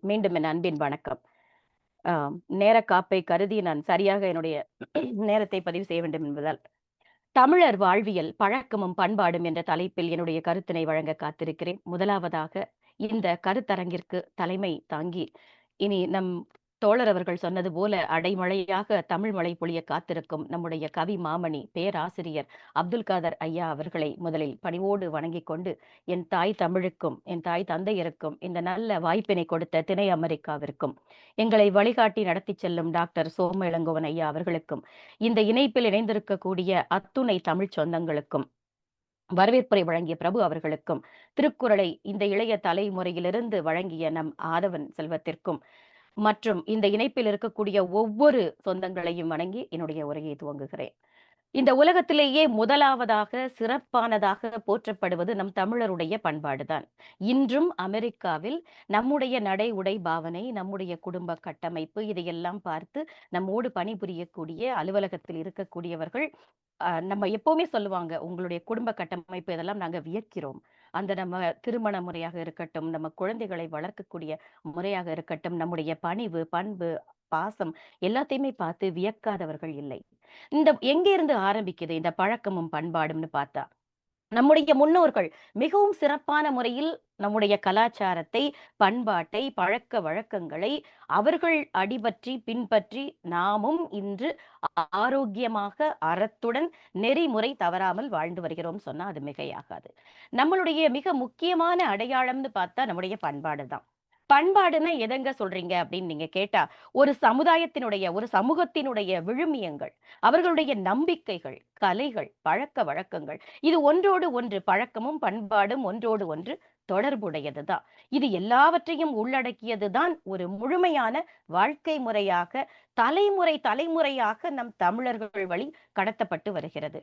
மீண்டும் என் அன்பின் வணக்கம். நேர காப்பை கருதி நான் சரியாக என்னுடைய நேரத்தை பதிவு செய்ய வேண்டும் என்பதால், தமிழர் வாழ்வியல் பழக்கமும் பண்பாடும் என்ற தலைப்பில் என்னுடைய கருத்தினை வழங்க காத்திருக்கிறேன். முதலாவதாக இந்த கருத்தரங்கிற்கு தலைமை தாங்கி, இனி நம் தோழர் அவர்கள் சொன்னது போல அடைமழையாக தமிழ் மழை பொழிய காத்திருக்கும் நம்முடைய கவி மாமணி பேராசிரியர் அப்துல் காதர் ஐயா அவர்களை முதலில் பணிவோடு வணங்கிக் கொண்டு, என் தாய் தமிழுக்கும் என் தாய் தந்தையருக்கும் இந்த நல்ல வாய்ப்பினை கொடுத்த திணை அமெரிக்காவிற்கும், எங்களை வழிகாட்டி நடத்தி செல்லும் டாக்டர் சோம இளங்கோவன் ஐயா அவர்களுக்கும், இந்த இணைப்பில் இணைந்திருக்கக்கூடிய அத்துணை தமிழ் சொந்தங்களுக்கும், வரவேற்புரை வழங்கிய பிரபு அவர்களுக்கும், திருக்குறளை இந்த இளைய தலைமுறையிலிருந்து வழங்கிய நம் ஆதவன் செல்வத்திற்கும், மற்றும் இந்த இணைப்பில் இருக்கக்கூடிய ஒவ்வொரு சொந்தங்களையும் வணங்கி என்னுடைய உரையை துவங்குகிறேன். இந்த உலகத்திலேயே முதலாவதாக சிறப்பானதாக போற்றப்படுவது நம் தமிழருடைய பண்பாடுதான். இன்றும் அமெரிக்காவில் நம்முடைய நடை உடை பாவனை, நம்முடைய குடும்ப கட்டமைப்பு, இதையெல்லாம் பார்த்து நம்மோடு பணிபுரியக்கூடிய அலுவலகத்தில் இருக்கக்கூடியவர்கள் நம்ம எப்பவுமே சொல்லுவாங்க, உங்களுடைய குடும்ப கட்டமைப்பு இதெல்லாம் நாங்க வியக்கிறோம். அந்த நம்ம திருமண முறையாக இருக்கட்டும், நம்ம குழந்தைகளை வளர்க்கக்கூடிய முறையாக இருக்கட்டும், நம்முடைய பணிவு, பண்பு, பாசம் எல்லாத்தையுமே பார்த்து வியக்காதவர்கள் இல்லை. இந்த எங்க இருந்து ஆரம்பிக்குது இந்த பழக்கமும் பண்பாடும்னு பார்த்தா, நம்முடைய முன்னோர்கள் மிகவும் சிறப்பான முறையில் நம்முடைய கலாச்சாரத்தை, பண்பாட்டை, பழக்க வழக்கங்களை அவர்கள் அடிபற்றி பின்பற்றி நாமும் இன்று ஆரோக்கியமாக அறத்துடன் நெறிமுறை தவறாமல் வாழ்ந்து வருகிறோம் சொன்னா அது மிகையாகாது. நம்மளுடைய மிக முக்கியமான அடையாளம்னு பார்த்தா நம்முடைய பண்பாடு தான். பண்பாடுன்னா எதங்க சொல்றீங்க அப்படின்னு நீங்க கேட்டா, ஒரு சமுதாயத்தினுடைய, ஒரு சமூகத்தினுடைய விழுமியங்கள், அவர்களுடைய நம்பிக்கைகள், கலைகள், பழக்க வழக்கங்கள், இது ஒன்றோடு ஒன்று, பழக்கமும் பண்பாடும் ஒன்றோடு ஒன்று தொடர்புடையதுதான். இது எல்லாவற்றையும் உள்ளடக்கியதுதான் ஒரு முழுமையான வாழ்க்கை முறையாக தலைமுறை தலைமுறையாக நம் தமிழர்கள் வழி கடத்தப்பட்டு வருகிறது.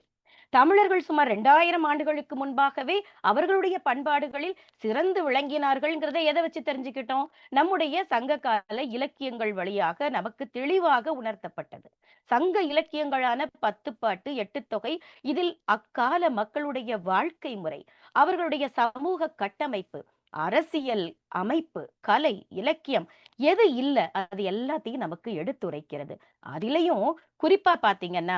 தமிழர்கள் சுமார் 2000 ஆண்டுகளுக்கு முன்பாகவே அவர்களுடைய பண்பாடுகளில் சிறந்து விளங்கினார்கள்ங்கிறத எதை வச்சு தெரிஞ்சுக்கிட்டோம்? நம்முடைய சங்க கால இலக்கியங்கள் வழியாக நமக்கு தெளிவாக உணர்த்தப்பட்டது. சங்க இலக்கியங்களான 10 பாட்டு, 8 தொகை, இதில் அக்கால மக்களுடைய வாழ்க்கை முறை, அவர்களுடைய சமூக கட்டமைப்பு, அரசியல் அமைப்பு, கலை, இலக்கியம் எது இல்ல அது எல்லாத்தையும் நமக்கு எடுத்துரைக்கிறது. அதிலையும் குறிப்பா பாத்தீங்கன்னா,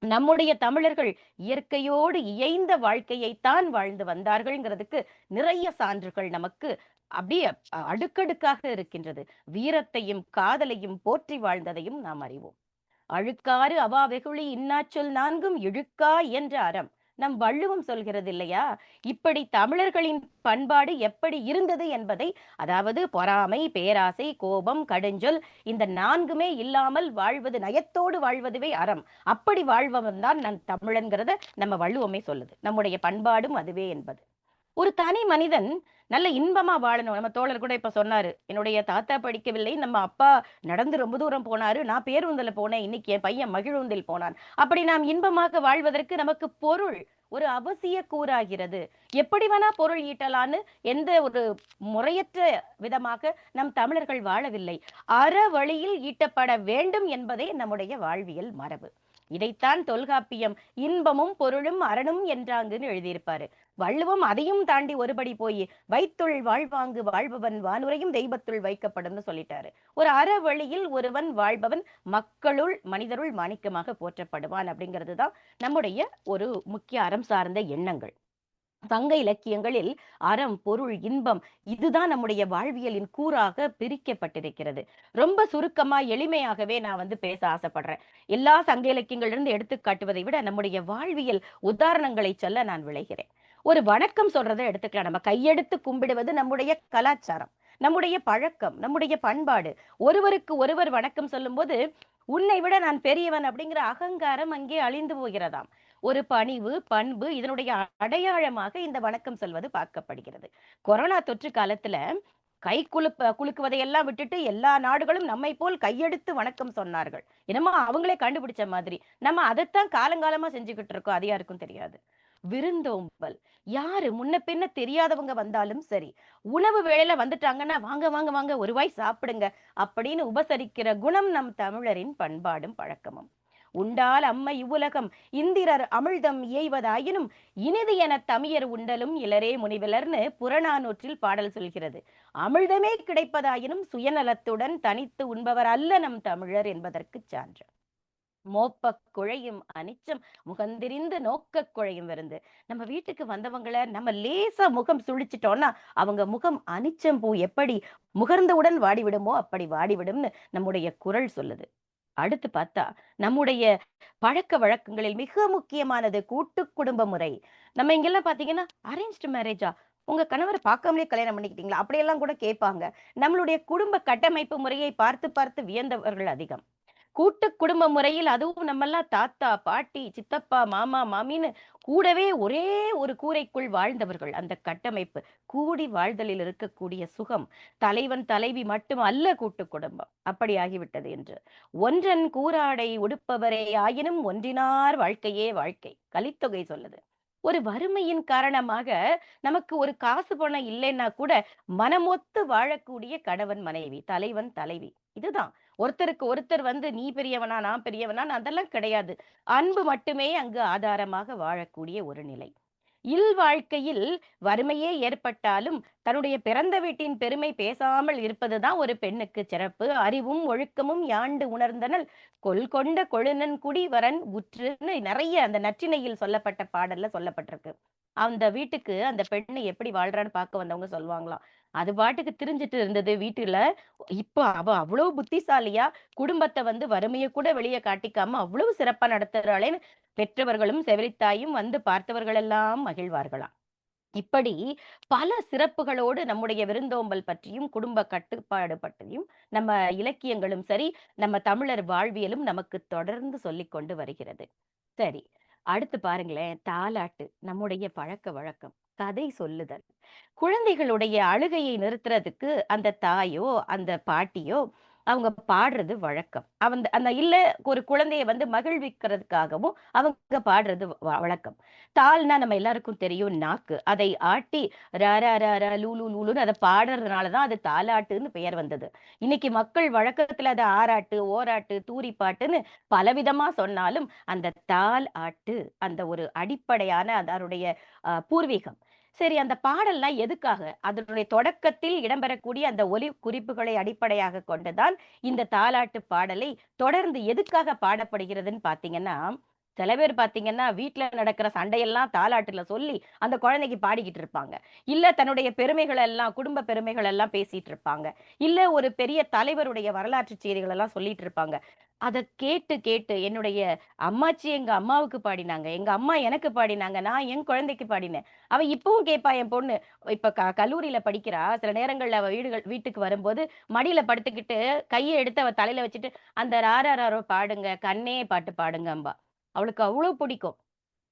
நம்முடைய தமிழர்கள் இயற்கையோடு இயைந்த வாழ்க்கையைத்தான் வாழ்ந்து வந்தார்கள்ங்கிறதுக்கு நிறைய சான்றுகள் நமக்கு அப்படியே அடுக்கடுக்காக இருக்கின்றது. வீரத்தையும் காதலையும் போற்றி வாழ்ந்ததையும் நாம் அறிவோம். அழுக்காறு அவா வெகுளி இன்னாச்சொல் நான்கும் இழுக்கா என்ற அறம் நம் வள்ளுவம் சொல்கிறது இல்லையா? இப்படி தமிழர்களின் பண்பாடு எப்படி இருந்தது என்பதை, அதாவது பொறாமை, பேராசை, கோபம், கடுஞ்சொல், இந்த 4மே இல்லாமல் வாழ்வது, நயத்தோடு வாழ்வதுவே அறம். அப்படி வாழ்பவன் தான் நம் தமிழன்கிறத நம்ம வள்ளுவமே சொல்லுது. நம்முடைய பண்பாடும் அதுவே என்பது. ஒரு தனி மனிதன் நல்ல இன்பமா வாழணும். நம்ம தோழர் கூட இப்ப சொன்னாரு, என்னுடைய தாத்தா படிக்கவில்லை, நம்ம அப்பா நடந்து ரொம்ப தூரம் போனாரு, நான் பேருந்துல போனேன், இன்னைக்கு என் பையன் மகிழுந்தில் போனான். அப்படி நாம் இன்பமாக வாழ்வதற்கு நமக்கு பொருள் ஒரு அவசிய கூறாகிறது. எப்படி வேணா பொருள் ஈட்டலான்னு எந்த ஒரு முறையற்ற விதமாக நம் தமிழர்கள் வாழவில்லை. அற வழியில் ஈட்டப்பட வேண்டும் என்பதே நம்முடைய வாழ்வியல் மரபு. இதைத்தான் தொல்காப்பியம் இன்பமும் பொருளும் அரணும் என்றாங்குன்னு எழுதியிருப்பாரு. வள்ளுவம் அதையும் தாண்டி ஒருபடி போய் வைத்துள் வாழ்வாங்கு வாழ்பவன் வானுரையும் தெய்வத்துள் வைக்கப்படும்னு சொல்லிட்டாரு. ஒரு அற வழியில் ஒருவன் வாழ்பவன் மக்களுள் மனிதருள் மாணிக்கமாக போற்றப்படுவான் அப்படிங்கிறது தான் நம்முடைய ஒரு முக்கிய அறம் சார்ந்த எண்ணங்கள். சங்க இலக்கியங்களில் அறம், பொருள், இன்பம் இதுதான் நம்முடைய வாழ்வியலின் கூறாக பிரிக்கப்பட்டிருக்கிறது. ரொம்ப சுருக்கமா எளிமையாகவே நான் பேச ஆசைப்படுறேன். எல்லா சங்க இலக்கியங்களிலிருந்து எடுத்து காட்டுவதை விட நம்முடைய வாழ்வியல் உதாரணங்களை சொல்ல நான் விளைகிறேன். ஒரு வணக்கம் சொல்றதை எடுத்துக்கலாம். நம்ம கையெடுத்து கும்பிடுவது நம்முடைய கலாச்சாரம், நம்முடைய பழக்கம், நம்முடைய பண்பாடு. ஒருவருக்கு ஒருவர் வணக்கம் சொல்லும் போது, உன்னை விட நான் பெரியவன் அப்படிங்கிற அகங்காரம் அங்கே அழிந்து போகிறதாம். ஒரு பணிவு, பண்பு இதனுடைய அடையாளமாக இந்த வணக்கம் சொல்வது பார்க்கப்படுகிறது. கொரோனா தொற்று காலத்துல குலுக்குவதையெல்லாம் விட்டுட்டு எல்லா நாடுகளும் நம்மை போல் கையெடுத்து வணக்கம் சொன்னார்கள். என்னமோ அவங்களே கண்டுபிடிச்ச மாதிரி. நம்ம அதைத்தான் காலங்காலமா செஞ்சுக்கிட்டு இருக்கோம். அது யாருக்கும் தெரியாது. விருந்தோம்பல், யாரு முன்ன பின்ன தெரியாதவங்க வந்தாலும் சரி, உணவு வேளையில வந்துட்டாங்கன்னா வாங்க வாங்க வாங்க ஒரு வாய் சாப்பிடுங்க அப்படின்னு உபசரிக்கிற குணம் நம் தமிழரின் பண்பாடும் பழக்கமும். உண்டால் அம்மை இவ்வுலகம் இந்திரர் அமிழ்தம் இயைவதாயினும் இனிது என தமியர் உண்டலும் இலரே முனிவிலர்னு புறநானூற்றில் பாடல் சொல்கிறது. அமிழ்தமே கிடைப்பதாயினும் சுயநலத்துடன் தனித்து உண்பவர் அல்ல நம் தமிழர் என்பதற்கு சான்று. மோப்ப குழையும் அனிச்சம் முகந்திரிந்து நோக்க குழையும் விருந்து. நம்ம வீட்டுக்கு வந்தவங்களை நம்ம லேசா முகம் சுழிச்சிட்டோம்னா அவங்க முகம் அனிச்சம் பூ எப்படி முகர்ந்தவுடன் வாடிவிடுமோ அப்படி வாடிவிடும்னு நம்முடைய குரல் சொல்லுது. அடுத்து பார்த்தா நம்முடைய பழக்க வழக்கங்களில் மிக முக்கியமானது கூட்டு குடும்ப முறை. நம்ம இங்கெல்லாம் பாத்தீங்கன்னா அரேஞ்ச்டு மேரேஜா, உங்க கணவரை பார்க்காமலே கல்யாணம் பண்ணிக்கிட்டீங்களா, அப்படியெல்லாம் கூட கேட்பாங்க. நம்மளுடைய குடும்ப கட்டமைப்பு முறையை பார்த்து பார்த்து வியந்தவர்கள் அதிகம். கூட்டு குடும்ப முறையில் அதுவும் நம்மெல்லாம் தாத்தா பாட்டி சித்தப்பா மாமா மாமின்னு கூடவே ஒரே ஒரு கூரைக்குள் வாழ்ந்தவர்கள். அந்த கட்டமைப்பு கூடி வாழ்தலில் இருக்கக்கூடிய சுகம் தலைவன் தலைவி மட்டும் அல்ல கூட்டு குடும்பம் அப்படி ஆகிவிட்டது என்று. ஒன்றன் கூராடை உடுப்பவரே ஆயினும் ஒன்றினார் வாழ்க்கையே வாழ்க்கை கலித்தொகை சொல்லுது. ஒரு வறுமையின் காரணமாக நமக்கு ஒரு காசு பணம் இல்லைன்னா கூட மனமொத்து வாழக்கூடிய கணவன் மனைவி தலைவன் தலைவி இதுதான். ஒருத்தருக்கு ஒருத்தர் நீ பெரியவனா நான் பெரியவனா அதெல்லாம் கிடையாது. அன்பு மட்டுமே அங்கு ஆதாரமாக வாழக்கூடிய ஒரு நிலை. இல் வாழ்க்கையில் வறுமையே ஏற்பட்டாலும் தன்னுடைய பிறந்த வீட்டின் பெருமை பேசாமல் இருப்பதுதான் ஒரு பெண்ணுக்கு சிறப்பு. அறிவும் ஒழுக்கமும் யாண்டு உணர்ந்தனள் கொள் கொண்ட கொழுநன் குடி வரன் உற்றுன்னு நிறைய அந்த நற்றிணையில் சொல்லப்பட்ட பாடல்ல சொல்லப்பட்டிருக்கு. அந்த வீட்டுக்கு அந்த பெண்ணு எப்படி வாழ்றான்னு பார்க்க வந்தவங்க சொல்லுவாங்களாம். அது பாட்டுக்கு திரிஞ்சிட்டு இருந்தது வீட்டுல. இப்ப அவ அவ்வளவு புத்திசாலியா குடும்பத்தை வறுமையை கூட வெளியே காட்டிக்காம அவ்வளவு சிறப்பா நடத்துறாளேன்னு பெற்றவர்களும் செவிலித்தாயும் பார்த்தவர்கள் எல்லாம் மகிழ்வார்களாம். இப்படி பல சிறப்புகளோடு நம்முடைய விருந்தோம்பல் பற்றியும் குடும்ப கட்டுப்பாடு பற்றியும் நம்ம இலக்கியங்களும் சரி நம்ம தமிழர் வாழ்வியலும் நமக்கு தொடர்ந்து சொல்லிக் கொண்டு வருகிறது. சரி, அடுத்து பாருங்களேன், தாலாட்டு நம்முடைய பழக்க வழக்கம், கதை சொல்லுதல். குழந்தைகளுடைய அழுகையை நிறுத்துறதுக்கு அந்த தாயோ அந்த பாட்டியோ அவங்க பாடுறது வழக்கம். அந்த இல்ல ஒரு குழந்தைய மகிழ்விக்கிறதுக்காகவும் அவங்க பாடுறது வழக்கம். தாள்னா நம்ம எல்லாருக்கும் தெரியும் நாக்கு. அதை ஆட்டி லூலு லூலுன்னு அதை பாடுறதுனாலதான் அது தாலாட்டுன்னு பெயர் வந்தது. இன்னைக்கு மக்கள் வழக்கத்துல அதை ஆராட்டு ஓராட்டு தூரி பாட்டுன்னு பலவிதமா சொன்னாலும் அந்த தால் ஆட்டு அந்த ஒரு அடிப்படையான அதனுடைய பூர்வீகம். சரி, அந்த பாடல்லாம் எதுக்காக? அதனுடைய தொடக்கத்தில் இடம்பெறக்கூடிய அந்த ஒலி குறிப்புகளை அடிப்படையாக கொண்டுதான் இந்த தாலாட்டு பாடலை தொடர்ந்து எதுக்காக பாடப்படுகிறதுன்னு பாத்தீங்கன்னா, சில பேர் பாத்தீங்கன்னா வீட்டுல நடக்கிற சண்டையெல்லாம் தாலாட்டுல சொல்லி அந்த குழந்தைக்கு பாடிக்கிட்டு இருப்பாங்க. இல்ல தன்னுடைய பெருமைகள் எல்லாம் குடும்ப பெருமைகள் எல்லாம் பேசிட்டு இருப்பாங்க. இல்ல ஒரு பெரிய தலைவருடைய வரலாற்று செய்திகள் எல்லாம் சொல்லிட்டு இருப்பாங்க. அத கேட்டு கேட்டு என்னுடைய அம்மாச்சி எங்க அம்மாவுக்கு பாடினாங்க, எங்க அம்மா எனக்கு பாடினாங்க, நான் என் குழந்தைக்கு பாடினேன். அவ இப்பவும் கேட்பா என் பொண்ணு. இப்ப கல்லூரியில படிக்கிறா. சில நேரங்கள்ல அவ வீட்டுக்கு வரும்போது மடியில படுத்துக்கிட்டு கையை எடுத்து அவ தலையில வச்சுட்டு அந்த ராரோ பாடுங்க கண்ணே பாட்டு பாடுங்கம்பா. அவளுக்கு அவ்வளவு பிடிக்கும்.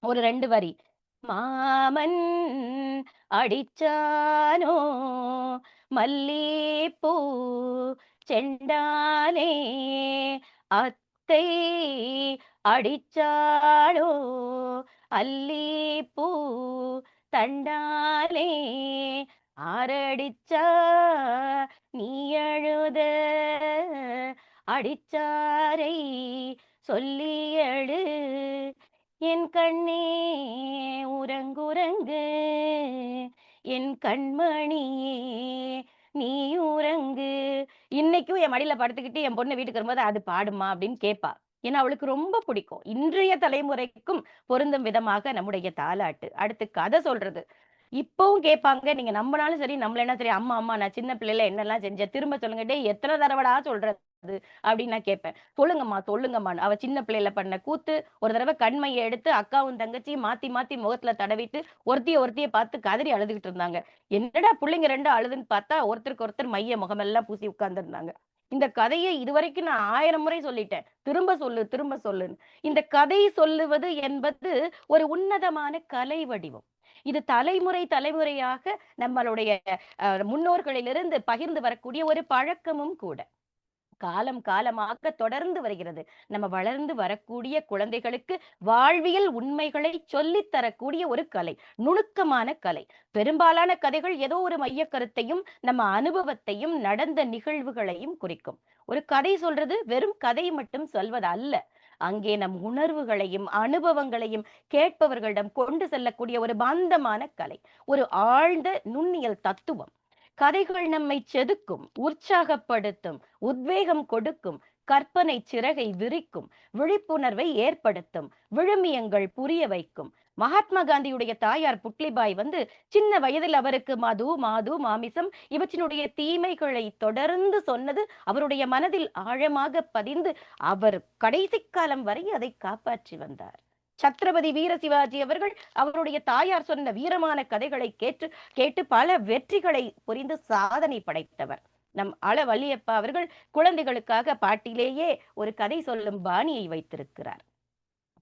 ஒரு 2 வரி. மாமன் அடிச்சானோ மல்லிப்பூ செண்டானே அத்தை அடிச்சாளோ அல்லிப்பூ தண்டாலே ஆரடிச்சா நீ அழுத அடிச்சாரை சொல்லி எழு என் கண்ணே உறங்குறங்கு என் கண்மணியே நீ உறங்கு. இன்னைக்கும் என் மடியில படுத்துக்கிட்டு என் பொண்ணு வீட்டுக்கு வரும்போது அது பாடுமா அப்படின்னு கேட்பா. ஏன்னா அவளுக்கு ரொம்ப பிடிக்கும். இன்றைய தலைமுறைக்கும் பொருந்தும் விதமாக நம்முடைய தாலாட்டு. அடுத்து கதை சொல்றது இப்பவும் கேட்பாங்க. நீங்க நம்பினாலும் சரி நம்மள என்ன சரி, அம்மா அம்மா நான் சின்ன பிள்ளைல என்னெல்லாம் செஞ்சேன் திரும்ப சொல்லுங்க. டே எத்தனை தடவடா சொல்றது அப்படின்னு நான் கேட்பேன். சொல்லுங்கம்மா சொல்லுங்கம்மான்னு. அவ சின்ன பிள்ளைல பண்ண கூத்து. ஒரு தடவை கண்மையை எடுத்து அக்காவும் தங்கச்சியும் மாத்தி மாத்தி முகத்துல தடவிட்டு ஒருத்திய பார்த்து கதறி அழுதுகிட்டு இருந்தாங்க. என்னடா பிள்ளைங்க 2 அழுதுன்னு பார்த்தா ஒருத்தருக்கு ஒருத்தர் மைய முகமெல்லாம் பூசி உட்கார்ந்து இருந்தாங்க. இந்த கதையை இதுவரைக்கும் நான் 1000 முறை சொல்லிட்டேன். திரும்ப சொல்லு திரும்ப சொல்லுன்னு. இந்த கதை சொல்லுவது என்பது ஒரு உன்னதமான கலை வடிவம். இது தலைமுறை தலைமுறையாக நம்மளுடைய முன்னோர்களிலிருந்து பகிர்ந்து வரக்கூடிய ஒரு பழக்கமும் கூட. காலம் காலமாக தொடர்ந்து வருகிறது. நம்ம வளர்ந்து வரக்கூடிய குழந்தைகளுக்கு வாழ்வியல் உண்மைகளை சொல்லித் தரக்கூடிய ஒரு கலை, நுணுக்கமான கலை. பெரும்பாலான கதைகள் ஏதோ ஒரு மைய கருத்தையும் நம்ம அனுபவத்தையும் நடந்த நிகழ்வுகளையும் குறிக்கும். ஒரு கதை சொல்றது வெறும் கதை மட்டும் சொல்வது அல்ல. அங்கே நம் உணர்வுகளையும் அனுபவங்களையும் கேட்பவர்களிடம் கொண்டு செல்லக்கூடிய ஒரு பாந்தமான கலை, ஒரு ஆழ்ந்த நுண்ணியல் தத்துவம். கதைகள் நம்மை செதுக்கும், உற்சாகப்படுத்தும், உத்வேகம் கொடுக்கும், கற்பனை சிறகை விரிக்கும், விழிப்புணர்வை ஏற்படுத்தும், விழுமியங்கள் புரிய வைக்கும். மகாத்மா காந்தியுடைய தாயார் புட்லிபாய் சின்ன வயதில் அவருக்கு மது, மாது, மாமிசம் இவற்றினுடைய தீமைகளை தொடர்ந்து சொன்னது அவருடைய மனதில் ஆழமாக பதிந்து அவர் கடைசி காலம் வரை அதை காப்பாற்றி வந்தார். சத்ரபதி வீர சிவாஜி அவர்கள் அவருடைய தாயார் சொன்ன வீரமான கதைகளை கேட்டு பல வெற்றிகளை புரிந்து சாதனை படைத்தவர். நம் வள்ளியப்பா அவர்கள் குழந்தைகளுக்காக பாட்டிலேயே ஒரு கதை சொல்லும் பாணியை வைத்திருக்கிறார்.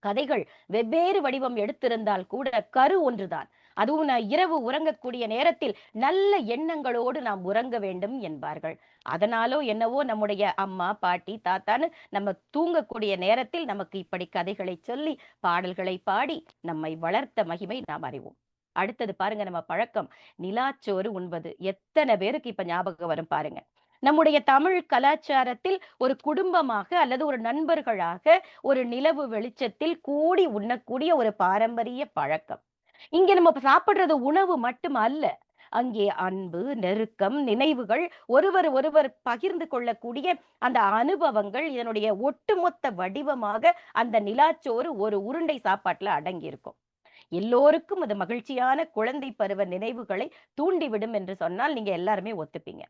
கதைகள் வெவ்வேறு வடிவம் எடுத்திருந்தால் கூட கரு ஒன்றுதான். அதுவும் இரவு உறங்கக்கூடிய நேரத்தில் நல்ல எண்ணங்களோடு நாம் உறங்க வேண்டும் என்பார்கள். அதனாலோ என்னவோ நம்முடைய அம்மா, பாட்டி, தாத்தான்னு நம்ம தூங்கக்கூடிய நேரத்தில் நமக்கு இப்படி கதைகளை சொல்லி பாடல்களை பாடி நம்மை வளர்த்த மகிமை நாம் அறிவோம். அடுத்தது பாருங்க, நம்ம பழக்கம் நிலாச்சோறு உண்பது. எத்தனை பேருக்கு இப்ப ஞாபகம் வரும் பாருங்க. நம்முடைய தமிழ் கலாச்சாரத்தில் ஒரு குடும்பமாக அல்லது ஒரு நண்பர்களாக ஒரு நிலவு வெளிச்சத்தில் கூடி உண்ணக்கூடிய ஒரு பாரம்பரிய பழக்கம். இங்க நம்ம சாப்பிடுறது உணவு மட்டும் அல்ல, அங்கே அன்பு, நெருக்கம், நினைவுகள், ஒருவர் பகிர்ந்து கொள்ளக்கூடிய அந்த அனுபவங்கள் இதனுடைய ஒட்டுமொத்த வடிவமாக அந்த நிலாச்சோறு ஒரு உருண்டை சாப்பாட்டுல அடங்கி இருக்கும். எல்லோருக்கும் அது மகிழ்ச்சியான குழந்தை பருவ நினைவுகளை தூண்டிவிடும் என்று சொன்னால் நீங்க எல்லாருமே ஒத்துப்பீங்க.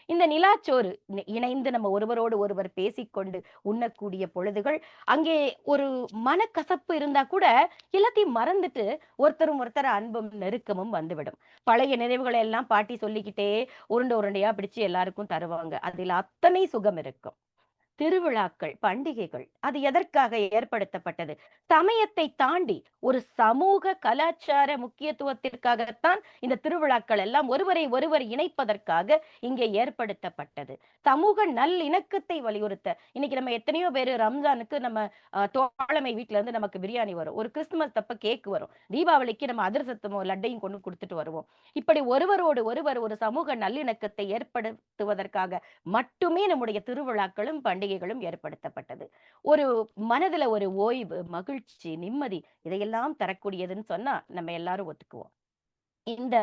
இந்த நிலாச்சோறு இணைந்து நம்ம ஒருவரோடு ஒருவர் பேசிக்கொண்டு உண்ணக்கூடிய பொழுதுகள், அங்கே ஒரு மனக்கசப்பு இருந்தா கூட எல்லாத்தையும் மறந்துட்டு ஒருத்தர் அன்பும் நெருக்கமும் வந்துவிடும். பழைய நினைவுகளை எல்லாம் பாட்டி சொல்லிக்கிட்டே உருண்டையா பிடிச்சு எல்லாருக்கும் தருவாங்க. அதில் அத்தனை சுகம் இருக்கும். திருவிழாக்கள், பண்டிகைகள் அது எதற்காக ஏற்படுத்தப்பட்டது? சமயத்தை தாண்டி ஒரு சமூக கலாச்சார முக்கியத்துவத்திற்காகத்தான் இந்த திருவிழாக்கள் எல்லாம் ஒருவர் இணைப்பதற்காக இங்கே ஏற்படுத்தப்பட்டது. சமூக நல்லிணக்கத்தை வலியுறுத்த. இன்னைக்கு நம்ம எத்தனையோ பேரு ரம்ஜானுக்கு நம்ம தோழமை வீட்டுல இருந்து நமக்கு பிரியாணி வரும், ஒரு கிறிஸ்துமஸ் தப்ப கேக் வரும், தீபாவளிக்கு நம்ம அதிரசத்தமோ லட்டையும் கொண்டு கொடுத்துட்டு வருவோம். இப்படி ஒருவரோடு ஒருவர் ஒரு சமூக நல்லிணக்கத்தை ஏற்படுத்துவதற்காக மட்டுமே நம்முடைய திருவிழாக்களும் பண்டிகைகளும் ஏற்படுத்தப்பட்டது. ஒரு மனதுல ஒரு ஓய்வு, மகிழ்ச்சி, நிம்மதி இதையெல்லாம் தரக்கூடியதுன்னு சொன்னா நம்ம எல்லாரும் ஒத்துக்குவோம். இந்த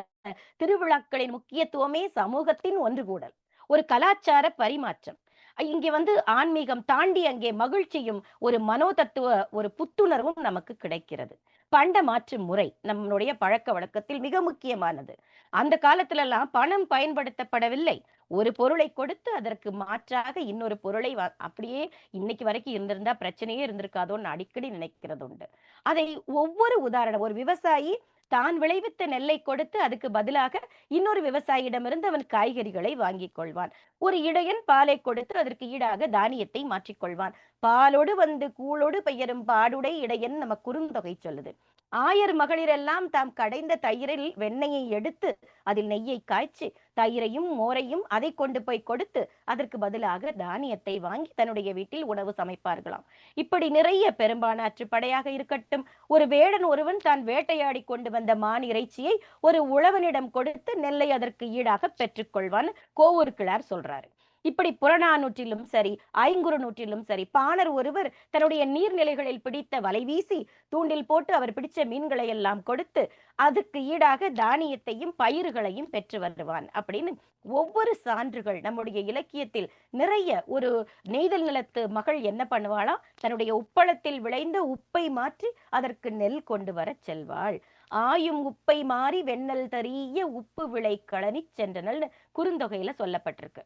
திருவிழாக்களின் முக்கியத்துவமே சமூகத்தின் ஒன்று கூடல், ஒரு கலாச்சார பரிமாற்றம். இங்கே ஆன்மீகம் தாண்டி அங்கே மகிழ்ச்சியும் ஒரு மனோதத்துவ ஒரு புத்துணர்வும் நமக்கு கிடைக்கிறது. பண்ட மாற்று முறை நம்மளுடைய பழக்க வழக்கத்தில் மிக முக்கியமானது. அந்த காலத்துல எல்லாம் பணம் பயன்படுத்தப்படவில்லை. ஒரு பொருளை கொடுத்து அதற்கு மாற்றாக இன்னொரு பொருளை அப்படியே இன்னைக்கு வரைக்கும் இருந்திருந்தா பிரச்சனையே இருந்திருக்காதோன்னு அடிக்கடி நினைக்கிறது உண்டு. அதை ஒவ்வொரு உதாரணம், ஒரு விவசாயி தான் விளைவித்த நெல்லை கொடுத்து அதுக்கு பதிலாக இன்னொரு விவசாயியிடமிருந்து அவன் காய்கறிகளை வாங்கிக் கொள்வான். ஒரு இடையன் பாலை கொடுத்து அதற்கு ஈடாக தானியத்தை மாற்றிக்கொள்வான். பாலோடு கூழோடு பெயரும் பாடுடை இடையன் நம்ம குறுந்தொகை சொல்லுது. ஆயர் மகளிர் எல்லாம் தாம் கடைந்த தயிரில் வெண்ணெயை எடுத்து அதில் நெய்யை காய்ச்சி தயிரையும் மோரையும் அதை கொண்டு போய் கொடுத்து அதற்கு பதிலாக தானியத்தை வாங்கி தன்னுடைய வீட்டில் உணவு சமைப்பார்களாம். இப்படி நிறைய பெரும்பானாற்று படையாக இருக்கட்டும், ஒரு வேடன் ஒருவன் தான் வேட்டையாடி கொண்டு வந்த மான் இறைச்சியை ஒரு உழவனிடம் கொடுத்து நெல்லை அதற்கு ஈடாக பெற்றுக்கொள்வான் கோவூர் கிழார் சொல்றாரு. இப்படி புறநானூற்றிலும் சரி, ஐங்குறுநூற்றிலும் சரி, பாணர் ஒருவர் தன்னுடைய நீர்நிலைகளில் பிடித்த வலை வீசி தூண்டில் போட்டு அவர் பிடிச்ச மீன்களை எல்லாம் கொடுத்து அதுக்கு ஈடாக தானியத்தையும் பயிர்களையும் பெற்று வருவான் அப்படின்னு ஒவ்வொரு சான்றுகள் நம்முடைய இலக்கியத்தில் நிறைய. ஒரு நெய்தல் நிலத்து மகள் என்ன பண்ணுவாளா, தன்னுடைய உப்பளத்தில் விளைந்த உப்பை மாற்றி அதற்கு நெல் கொண்டு வர செல்வாள். ஆயும் உப்பை மாறி வெண்ணல் தரிய உப்பு விளை களனி சென்றனல் குறுந்தொகையில சொல்லப்பட்டிருக்கு.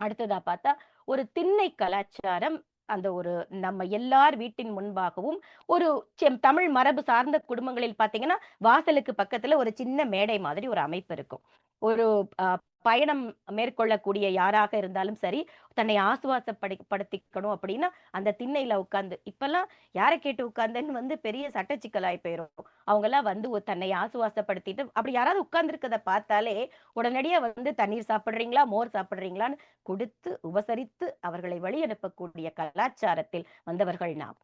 அடுத்ததா பார்த்தா ஒரு திண்ணை கலாச்சாரம். அந்த ஒரு நம்ம எல்லார் வீட்டின் முன்பாகவும் ஒரு தமிழ் மரபு சார்ந்த குடும்பங்களில் பாத்தீங்கன்னா வாசலுக்கு பக்கத்துல ஒரு சின்ன மேடை மாதிரி ஒரு அமைப்பு இருக்கும். ஒரு பயணம் மேற்கொள்ளக்கூடிய யாராக இருந்தாலும் சரி, தன்னை ஆசுவாசப்படுத்திக்கணும் அப்படின்னா அந்த திண்ணையில உட்கார்ந்து, இப்பெல்லாம் யாரை கேட்டு உட்கார்ந்தேன்னு பெரிய சட்ட சிக்கலாய் போயிரும். அவங்க எல்லாம் தன்னை ஆசுவாசப்படுத்திட்டு அப்படி யாராவது உட்கார்ந்து இருக்கதை பார்த்தாலே உடனடியா தண்ணீர் சாப்பிடுறீங்களா, மோர் சாப்பிடுறீங்களான்னு கொடுத்து உபசரித்து அவர்களை வழி அனுப்பக்கூடிய கலாச்சாரத்தில் வந்தவர்கள் நாம்.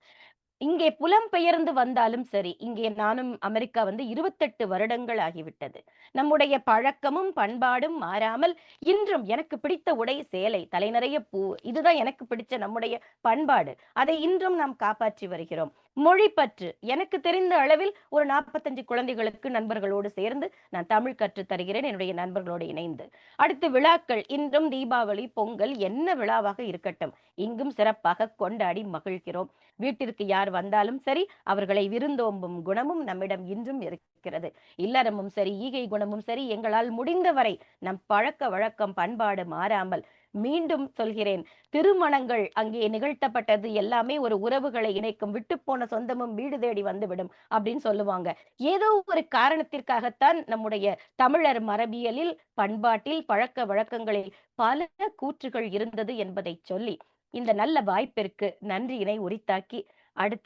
இங்கே புலம்பெயர்ந்து வந்தாலும் சரி, இங்கே நானும் அமெரிக்கா வந்து 28 வருடங்கள் ஆகிவிட்டது. நம்முடைய பழக்கமும், பண்பாடும் மாறாமல் இன்றும் எனக்கு பிடித்த உடை சேலை, தலை நிறைய பூ. இதுதான் எனக்கு பிடிச்ச நம்முடைய பண்பாடு. அதை இன்றும் நாம் காப்பாற்றி வருகிறோம். மொழி பற்று. எனக்கு தெரிந்த அளவில் ஒரு 45 குழந்தைகளுக்கு நண்பர்களோடு சேர்ந்து நான் தமிழ் கற்றுத் தருகிறேன், என்னுடைய நண்பர்களோடு இணைந்து. அடுத்து விழாக்கள். இன்றும் தீபாவளி, பொங்கல் என்ன விழாவாக இருக்கட்டும், இங்கும் சிறப்பாக கொண்டாடி மகிழ்கிறோம். வீட்டிற்கு யார் வந்தாலும் சரி, அவர்களை விருந்தோம்பும் குணமும் நம்மிடம் இன்றும் இருக்கிறது. இல்லறமும் சரி, ஈகை குணமும் சரி, எங்களால் முடிந்தவரை நம் பழக்க வழக்கம், பண்பாடு மாறாமல், மீண்டும் சொல்கிறேன், திருமணங்கள் அங்கே நிகழ்த்தப்பட்டது எல்லாமே ஒரு உறவுகளை இணைக்கும். விட்டுப்போன சொந்தமும் வீடு தேடி வந்துவிடும் அப்படின்னு சொல்லுவாங்க. ஏதோ ஒரு காரணத்திற்காகத்தான் நம்முடைய தமிழர் மரபியலில், பண்பாட்டில், பழக்க வழக்கங்களில் பல கூற்றுகள் இருந்தது என்பதை சொல்லி, இந்த நல்ல வாய்ப்பிற்கு நன்றியினை உரித்தாக்கி அடுத்து